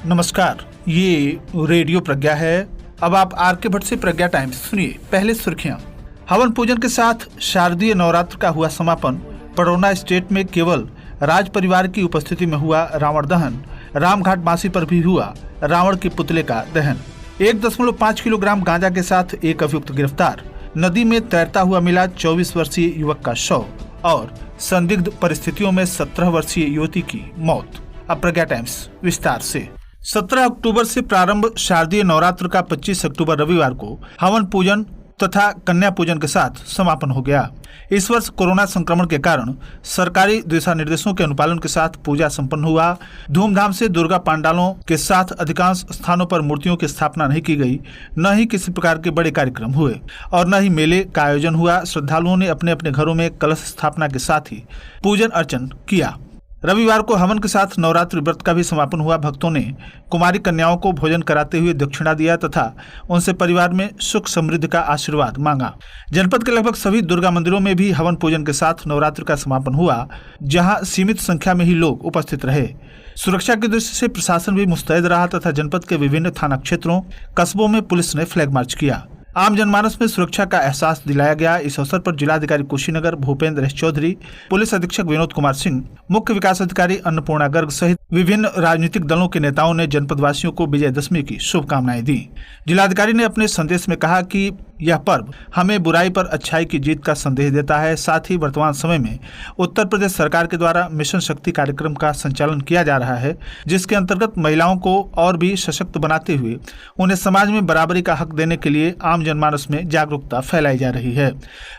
नमस्कार, ये रेडियो प्रज्ञा है। अब आप आर के भट्ट से प्रज्ञा टाइम्स सुनिए। पहले सुर्खियां। हवन पूजन के साथ शारदीय नवरात्र का हुआ समापन। पडरौना स्टेट में केवल राज परिवार की उपस्थिति में हुआ रावण दहन। रामघाट बासी पर भी हुआ रावण के पुतले का दहन। 1.5 किलोग्राम गांजा के साथ एक अभियुक्त गिरफ्तार। नदी में तैरता हुआ मिला 24 वर्षीय युवक का शव और संदिग्ध परिस्थितियों में 17 वर्षीय युवती की मौत। अब प्रज्ञा टाइम्स विस्तार से। 17 अक्टूबर से प्रारंभ शारदीय नवरात्र का 25 अक्टूबर रविवार को हवन पूजन तथा कन्या पूजन के साथ समापन हो गया। इस वर्ष कोरोना संक्रमण के कारण सरकारी दिशा निर्देशों के अनुपालन के साथ पूजा संपन्न हुआ। धूमधाम से दुर्गा पंडालों के साथ अधिकांश स्थानों पर मूर्तियों की स्थापना नहीं की गई, न ही किसी प्रकार के बड़े कार्यक्रम हुए और न ही मेले का आयोजन हुआ। श्रद्धालुओं ने अपने अपने घरों में कलश स्थापना के साथ ही पूजन अर्चन किया। रविवार को हवन के साथ नवरात्रि व्रत का भी समापन हुआ। भक्तों ने कुमारी कन्याओं को भोजन कराते हुए दक्षिणा दिया तथा उनसे परिवार में सुख समृद्धि का आशीर्वाद मांगा। जनपद के लगभग सभी दुर्गा मंदिरों में भी हवन पूजन के साथ नवरात्र का समापन हुआ, जहां सीमित संख्या में ही लोग उपस्थित रहे। सुरक्षा की दृष्टि से प्रशासन भी मुस्तैद रहा तथा जनपद के विभिन्न थाना क्षेत्रों कस्बों में पुलिस ने फ्लैग मार्च किया। आम जनमानस में सुरक्षा का एहसास दिलाया गया। इस अवसर पर जिलाधिकारी कुशीनगर भूपेंद्र एस चौधरी, पुलिस अधीक्षक विनोद कुमार सिंह, मुख्य विकास अधिकारी अन्नपूर्णा गर्ग सहित विभिन्न राजनीतिक दलों के नेताओं ने जनपदवासियों को विजयदशमी की शुभकामनाएं दी। जिलाधिकारी ने अपने संदेश में कहा कि यह पर्व हमें बुराई पर अच्छाई की जीत का संदेश देता है। साथ ही वर्तमान समय में उत्तर प्रदेश सरकार के द्वारा मिशन शक्ति कार्यक्रम का संचालन किया जा रहा है, जिसके अंतर्गत महिलाओं को और भी सशक्त बनाते हुए उन्हें समाज में बराबरी का हक देने के लिए आम जनमानस में जागरूकता फैलाई जा रही है।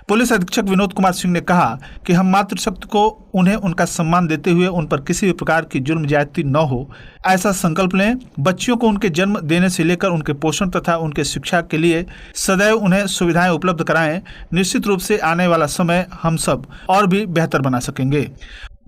पुलिस अधीक्षक विनोद कुमार सिंह ने कहा कि हम मातृशक्ति को उन्हें उनका सम्मान देते हुए उन पर किसी भी प्रकार की जुर्म ज्यादती न हो, ऐसा संकल्प लें। बच्चियों को उनके जन्म देने से लेकर उनके पोषण तथा उनके शिक्षा के लिए सदैव उन्हें सुविधाएं उपलब्ध कराएं। निश्चित रूप से आने वाला समय हम सब और भी बेहतर बना सकेंगे।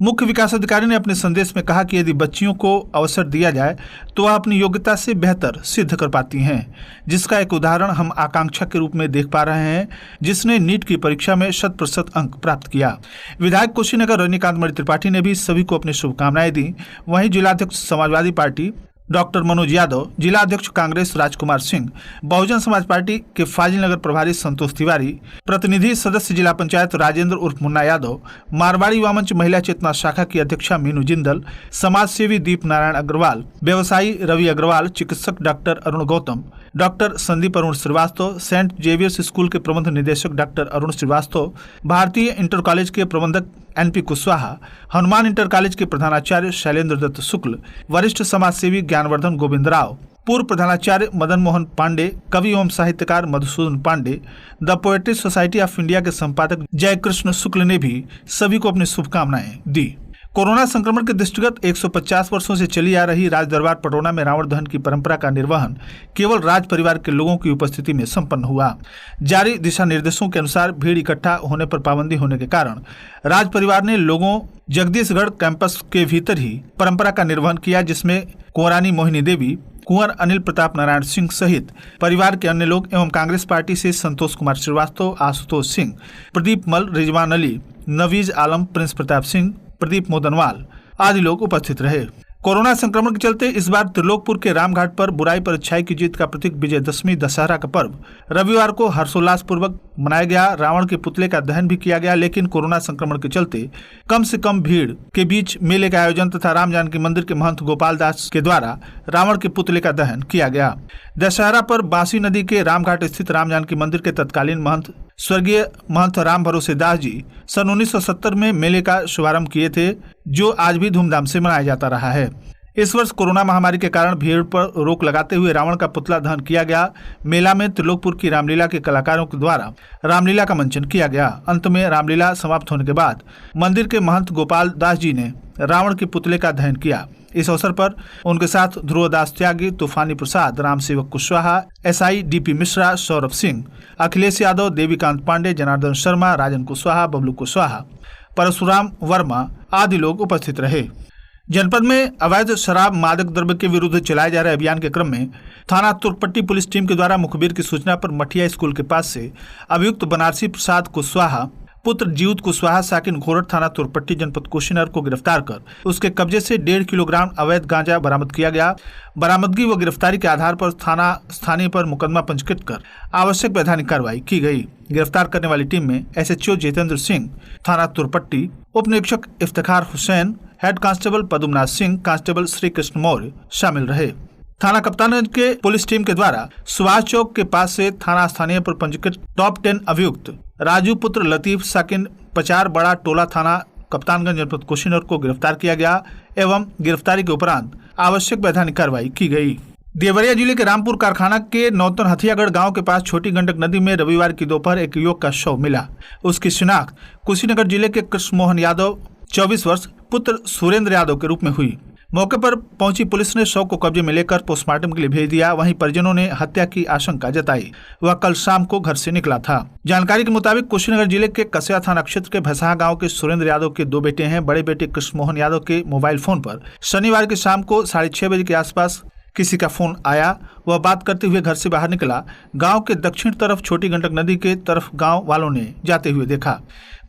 मुख्य विकास अधिकारी ने अपने संदेश में कहा कि यदि बच्चियों को अवसर दिया जाए तो वह अपनी योग्यता से बेहतर सिद्ध कर पाती हैं, जिसका एक उदाहरण हम आकांक्षा के रूप में देख पा रहे हैं, जिसने नीट की परीक्षा में 100% अंक प्राप्त किया। विधायक कुशीनगर रजनीकांत मणि त्रिपाठी ने भी सभी को अपनी शुभकामनाएं दी। वहीं जिलाध्यक्ष समाजवादी पार्टी डॉक्टर मनोज यादव, जिला अध्यक्ष कांग्रेस राजकुमार सिंह, बहुजन समाज पार्टी के फाजिल नगर प्रभारी संतोष तिवारी, प्रतिनिधि सदस्य जिला पंचायत राजेंद्र उर्फ मुन्ना यादव, मारवाड़ी वामंच महिला चेतना शाखा की अध्यक्षा मीनू जिंदल, समाज सेवी दीप नारायण अग्रवाल, व्यवसायी रवि अग्रवाल, चिकित्सक doctor Arun Gautam, doctor Sandeep Arun Srivastava, saint Xavier's school के प्रबंध निदेशक डॉक्टर अरुण श्रीवास्तव, भारतीय इंटर कॉलेज के प्रबंधक NP Kushwaha, Hanuman inter college के प्रधानाचार्य शैलेंद्र दत्त शुक्ल, वरिष्ठ समाजसेवी ज्ञानवर्धन गोविंद राव, पूर्व प्रधानाचार्य मदन मोहन पांडे, कवि एवं साहित्यकार Madhusudan Pandey, the poetry society of India के संपादक जयकृष्ण शुक्ल ने भी सभी को अपनी शुभकामनाएं दी। कोरोना संक्रमण के दृष्टिगत 150 वर्षों से चली आ रही राज दरबार पडरौना में रावण दहन की परंपरा का निर्वहन केवल राज परिवार के लोगों की उपस्थिति में संपन्न हुआ। जारी दिशा निर्देशों के अनुसार भीड़ इकट्ठा होने पर पाबंदी होने के कारण राज परिवार ने लोगों जगदीशगढ़ कैंपस के भीतर ही परंपरा का निर्वहन किया, जिसमें कुंवरानी मोहिनी देवी, कुंवर अनिल प्रताप नारायण सिंह सहित परिवार के अन्य लोग एवं कांग्रेस पार्टी से संतोष कुमार श्रीवास्तव, आशुतोष सिंह, प्रदीप मल, रिजवान अली, नवीज आलम, प्रिंस प्रताप सिंह, प्रदीप मोदनवाल आदि लोग उपस्थित रहे। कोरोना संक्रमण के चलते इस बार त्रिलोकपुर के रामघाट पर बुराई पर अच्छाई की जीत का प्रतीक विजयदशमी दशहरा का पर्व रविवार को हर्षोल्लास पूर्वक मनाया गया। रावण के पुतले का दहन भी किया गया, लेकिन कोरोना संक्रमण के चलते कम से कम भीड़ के बीच मेले का आयोजन तथा राम जानकी मंदिर के महंत गोपाल दास के द्वारा रावण के पुतले का दहन किया गया। दशहरा पर बांसी नदी के रामघाट स्थित राम जानकी मंदिर के तत्कालीन महंत स्वर्गीय महंत राम भरोसे दास जी सन 1970 में मेले का शुभारंभ किए थे, जो आज भी धूमधाम से मनाया जाता रहा है। इस वर्ष कोरोना महामारी के कारण भीड़ पर रोक लगाते हुए रावण का पुतला दहन किया गया। मेला में त्रिलोकपुर की रामलीला के कलाकारों के द्वारा रामलीला का मंचन किया गया। अंत में रामलीला समाप्त होने के बाद मंदिर के महंत गोपाल दास जी ने रावण के पुतले का दहन किया। इस अवसर पर उनके साथ ध्रुवदास त्यागी, तूफानी प्रसाद, राम सेवक कुशवाहा, SI DP मिश्रा, सौरभ सिंह, अखिलेश यादव, देवीकांत पांडे, जनार्दन शर्मा, राजन कुशवाहा, बबलू कुशवाहा, परशुराम वर्मा आदि लोग उपस्थित रहे। जनपद में अवैध शराब मादक द्रव्य के विरुद्ध चलाए जा रहे अभियान के क्रम में थाना तुर्कपट्टी पुलिस टीम के द्वारा मुखबिर की सूचना पर मठिया स्कूल के पास से अभियुक्त बनारसी प्रसाद कुशवाहा पुत्र जीउत कुशवाहा साकिन घोरट थाना तुरपट्टी जनपद कुशीनगर को गिरफ्तार कर उसके कब्जे से 1.5 किलोग्राम अवैध गांजा बरामद किया गया। बरामदगी व गिरफ्तारी के आधार पर थाना स्थानीय पर मुकदमा पंजीकृत कर आवश्यक वैधानिक कार्रवाई की गई। गिरफ्तार करने वाली टीम में SHO जितेंद्र सिंह थाना तुरपट्टी, उप निरीक्षक Iftikhar Hussain, head constable Padmanath Singh, constable Shri Krishna Maurya शामिल रहे। थाना कप्तानगंज के पुलिस टीम के द्वारा सुभाष चौक के पास से थाना स्थानीय पर पंजीकृत टॉप 10 अभियुक्त राजू पुत्र लतीफ साकिन पचार बड़ा टोला थाना कप्तानगंज जनपद कुशीनगर को गिरफ्तार किया गया एवं गिरफ्तारी के उपरांत आवश्यक वैधानिक कार्रवाई की गई। देवरिया जिले के रामपुर कारखाना के नौतन हथियागढ़ गांव के पास छोटी गंडक नदी में रविवार की दोपहर एक युवक का शव मिला। उसकी शिनाख्त कुशीनगर जिले के कृष्ण मोहन यादव 24 वर्ष पुत्र सुरेंद्र यादव के रूप में हुई। मौके पर पहुंची पुलिस ने शव को कब्जे में लेकर पोस्टमार्टम के लिए भेज दिया। वहीं परिजनों ने हत्या की आशंका जताई। वह कल शाम को घर से निकला था। जानकारी के मुताबिक कुशीनगर जिले के कसया थाना क्षेत्र के भैसाहा गांव के सुरेंद्र यादव के 2 बेटे हैं। बड़े बेटे कृष्ण मोहन यादव के मोबाइल फोन पर शनिवार की शाम को 6:30 बजे के आसपास किसी का फोन आया। वह बात करते हुए घर से बाहर निकला। गांव के दक्षिण तरफ छोटी गंडक नदी के तरफ गांव वालों ने जाते हुए देखा।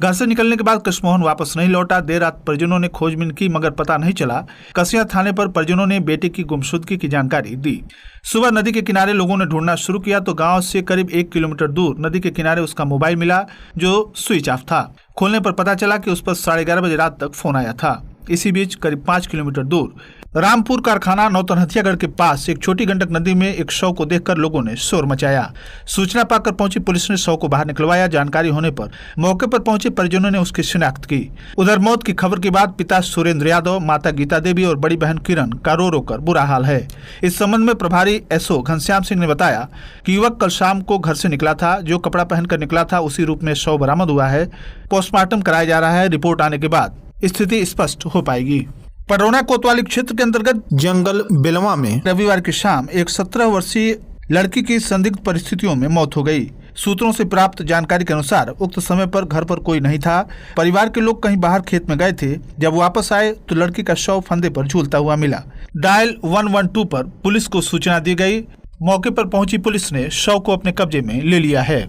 घर से निकलने के बाद कृष्ण मोहन वापस नहीं लौटा। देर रात परिजनों ने खोजबीन की मगर पता नहीं चला। कसिया थाने पर परिजनों ने बेटे की गुमशुदगी की जानकारी दी। सुबह नदी के किनारे लोगों ने ढूंढना शुरू किया तो गांव से करीब 1 किलोमीटर दूर नदी के किनारे उसका मोबाइल मिला जो स्विच ऑफ था। खोलने पर पता चला कि उस पर 11:30 बजे रात तक फोन आया था। इसी बीच करीब 5 किलोमीटर दूर रामपुर कारखाना नौतन हथियागढ़ के पास एक छोटी गंडक नदी में एक शव को देखकर लोगों ने शोर मचाया। सूचना पाकर पहुंची पुलिस ने शव को बाहर निकलवाया। जानकारी होने पर मौके पर पहुंचे परिजनों ने उसकी शिनाख्त की। उधर मौत की खबर के बाद पिता सुरेंद्र यादव, माता गीता देवी और बड़ी बहन किरण का रो कर बुरा हाल है। इस संबंध में प्रभारी SO घनश्याम सिंह ने बताया कि युवक कल शाम को घर से निकला था। जो कपड़ा पहनकर निकला था उसी रूप में शव बरामद हुआ है। पोस्टमार्टम कराया जा रहा है। रिपोर्ट आने के बाद स्थिति स्पष्ट हो पाएगी। पडरौना कोतवाली क्षेत्र के अंतर्गत जंगल बेलवा में रविवार की शाम एक 17 वर्षीय लड़की की संदिग्ध परिस्थितियों में मौत हो गई। सूत्रों से प्राप्त जानकारी के अनुसार उक्त समय पर घर पर कोई नहीं था। परिवार के लोग कहीं बाहर खेत में गए थे। जब वापस आए तो लड़की का शव फंदे पर झूलता हुआ मिला। डायल 112 पर पुलिस को सूचना दी गई। मौके पर पहुंची पुलिस ने शव को अपने कब्जे में ले लिया है।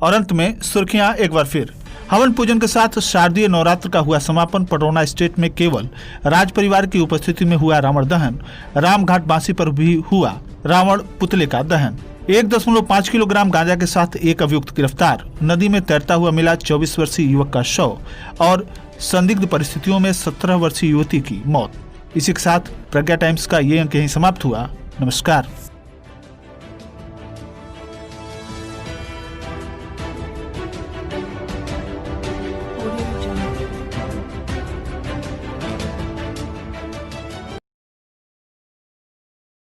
और अंत में सुर्खियां एक बार फिर। हवन पूजन के साथ शारदीय नवरात्र का हुआ समापन। पडरौना स्टेट में केवल राज परिवार की उपस्थिति में हुआ रावण दहन। रामघाट बांसी पर भी हुआ रावण पुतले का दहन। 1.5 किलोग्राम गांजा के साथ एक अभियुक्त गिरफ्तार। नदी में तैरता हुआ मिला 24 वर्षीय युवक का शव और संदिग्ध परिस्थितियों में 17 वर्षीय युवती की मौत। इसी के साथ प्रज्ञा टाइम्स का ये अंक यहीं समाप्त हुआ। नमस्कार।